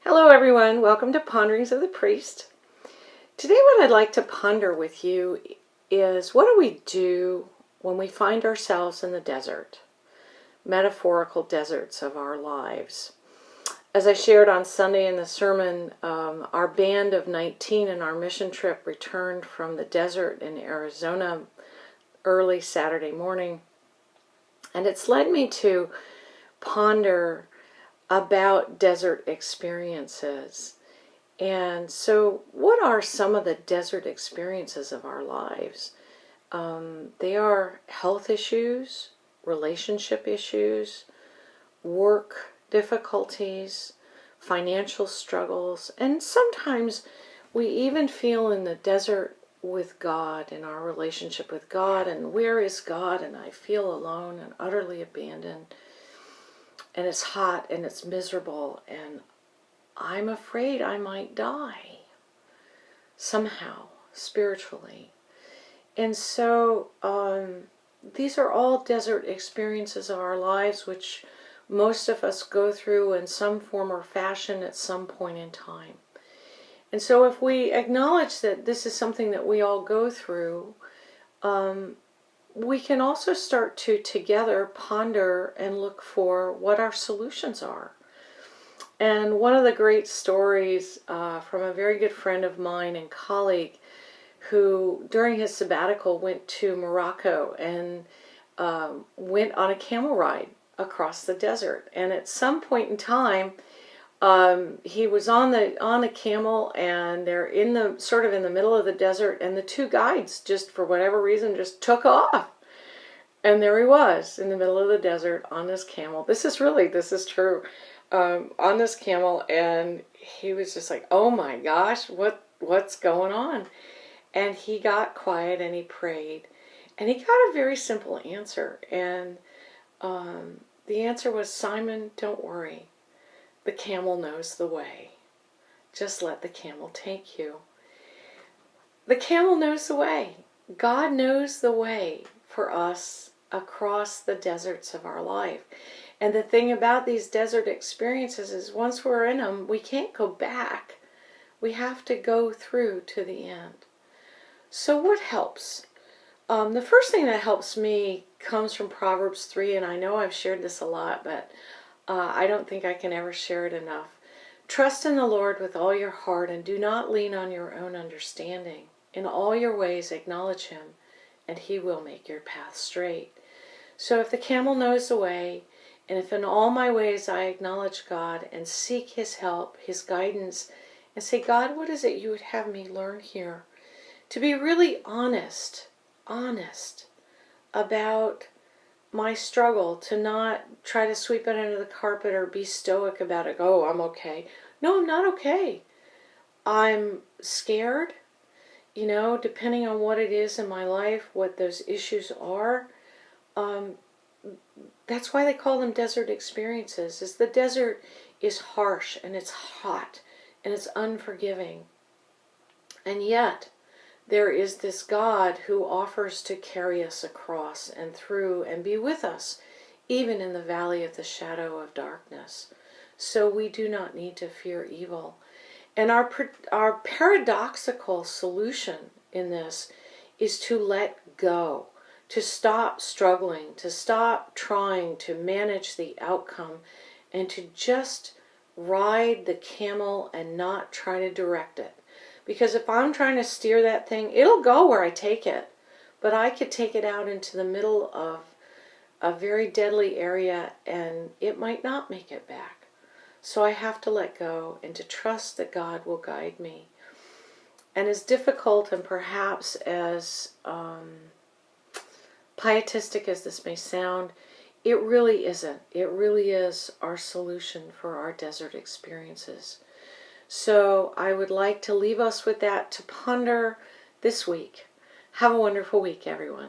Hello everyone, welcome to Ponderings of the Priest. Today what I'd like to ponder with you is what do we do when we find ourselves in the desert, metaphorical deserts of our lives. As I shared on Sunday in the sermon, our band of 19 in our mission trip returned from the desert in Arizona early Saturday morning, and it's led me to ponder about desert experiences. And so what are some of the desert experiences of our lives? They are health issues, relationship issues, work difficulties, financial struggles, and sometimes we even feel in the desert with God, in our relationship with God, and where is God, and I feel alone and utterly abandoned. And it's hot and it's miserable and I'm afraid I might die somehow, spiritually. And so these are all desert experiences of our lives which most of us go through in some form or fashion at some point in time. And so if we acknowledge that this is something that we all go through, we can also start to together ponder and look for what our solutions are. And one of the great stories from a very good friend of mine and colleague who during his sabbatical went to Morocco and went on a camel ride across the desert. And at some point in time, he was on a camel, and they're in the sort of in the middle of the desert, and the two guides just for whatever reason just took off, and there he was in the middle of the desert on this camel. This is true, on this camel, and he was just like, oh my gosh, what's going on? And he got quiet and he prayed, and he got a very simple answer, and the answer was, Simon, don't worry. The camel knows the way. Just let the camel take you. The camel knows the way. God knows the way for us across the deserts of our life. And the thing about these desert experiences is once we're in them, we can't go back. We have to go through to the end. So what helps? The first thing that helps me comes from Proverbs 3, and I know I've shared this a lot, but I don't think I can ever share it enough. Trust in the Lord with all your heart and do not lean on your own understanding. In all your ways acknowledge Him, and He will make your path straight. So if the camel knows the way, and if in all my ways I acknowledge God and seek His help, His guidance, and say, God, what is it you would have me learn here? To be really honest about my struggle, to not try to sweep it under the carpet or be stoic about it. Oh, I'm okay. No, I'm not okay. I'm scared, depending on what it is in my life, what those issues are. That's why they call them desert experiences, is the desert is harsh and it's hot and it's unforgiving. And yet, there is this God who offers to carry us across and through and be with us, even in the valley of the shadow of darkness. So we do not need to fear evil. And our paradoxical solution in this is to let go, to stop struggling, to stop trying to manage the outcome, and to just ride the camel and not try to direct it. Because if I'm trying to steer that thing, it'll go where I take it. But I could take it out into the middle of a very deadly area and it might not make it back. So I have to let go and to trust that God will guide me. And as difficult and perhaps as pietistic as this may sound, it really isn't. It really is our solution for our desert experiences. So I would like to leave us with that to ponder this week. Have a wonderful week, everyone.